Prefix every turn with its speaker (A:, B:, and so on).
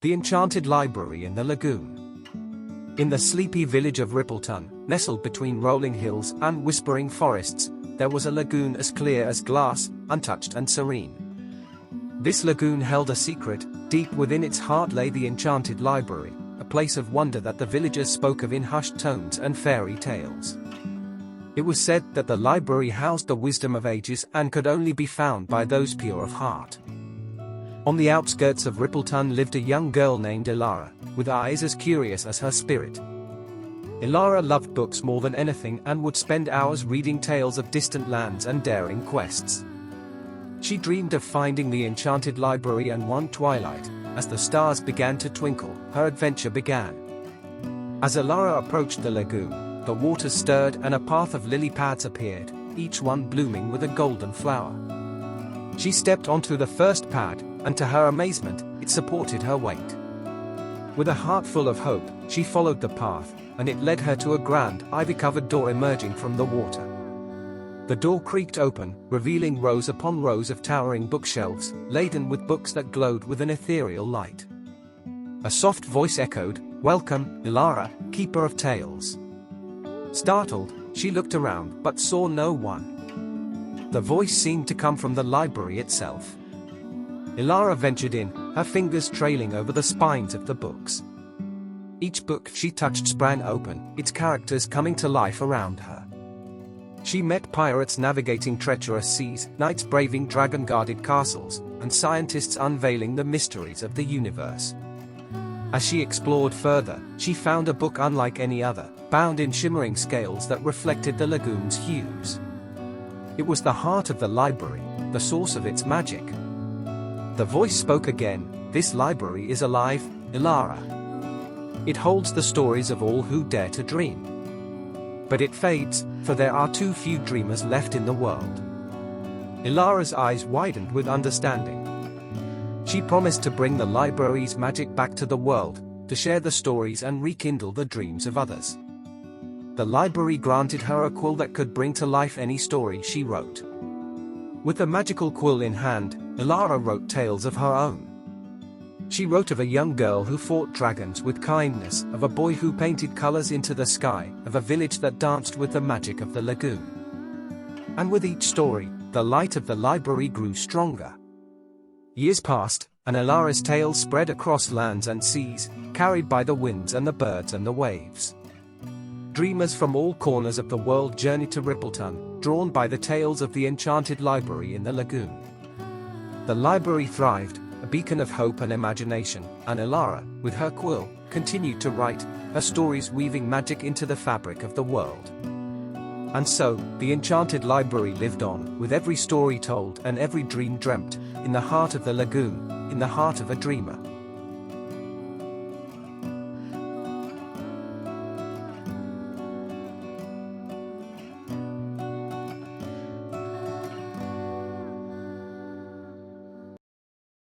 A: The Enchanted Library in the Lagoon. In the sleepy village of Rippleton, nestled between rolling hills and whispering forests, there was a lagoon as clear as glass, untouched and serene. This lagoon held a secret. Deep within its heart lay the Enchanted Library, a place of wonder that the villagers spoke of in hushed tones and fairy tales. It was said that the library housed the wisdom of ages and could only be found by those pure of heart. On the outskirts of Rippleton lived a young girl named Ilara, with eyes as curious as her spirit. Ilara loved books more than anything and would spend hours reading tales of distant lands and daring quests. She dreamed of finding the Enchanted Library, and one twilight, as the stars began to twinkle, her adventure began. As Ilara approached the lagoon, the waters stirred and a path of lily pads appeared, each one blooming with a golden flower. She stepped onto the first pad, and to her amazement, it supported her weight. With a heart full of hope, she followed the path, and it led her to a grand, ivy-covered door emerging from the water. The door creaked open, revealing rows upon rows of towering bookshelves, laden with books that glowed with an ethereal light. A soft voice echoed, "Welcome, Ilara, keeper of tales." Startled, she looked around but saw no one. The voice seemed to come from the library itself. Ilara ventured in, her fingers trailing over the spines of the books. Each book she touched sprang open, its characters coming to life around her. She met pirates navigating treacherous seas, knights braving dragon-guarded castles, and scientists unveiling the mysteries of the universe. As she explored further, she found a book unlike any other, bound in shimmering scales that reflected the lagoon's hues. It was the heart of the library, the source of its magic. The voice spoke again, "This library is alive, Ilara. It holds the stories of all who dare to dream. But it fades, for there are too few dreamers left in the world." Ilara's eyes widened with understanding. She promised to bring the library's magic back to the world, to share the stories and rekindle the dreams of others. The library granted her a quill that could bring to life any story she wrote. With the magical quill in hand, Ilara wrote tales of her own. She wrote of a young girl who fought dragons with kindness, of a boy who painted colors into the sky, of a village that danced with the magic of the lagoon. And with each story, the light of the library grew stronger. Years passed, and Ilara's tale spread across lands and seas, carried by the winds and the birds and the waves. Dreamers from all corners of the world journeyed to Rippleton, drawn by the tales of the Enchanted Library in the lagoon. The library thrived, a beacon of hope and imagination, and Ilara, with her quill, continued to write, her stories weaving magic into the fabric of the world. And so, the Enchanted Library lived on, with every story told and every dream dreamt, in the heart of the lagoon, in the heart of a dreamer.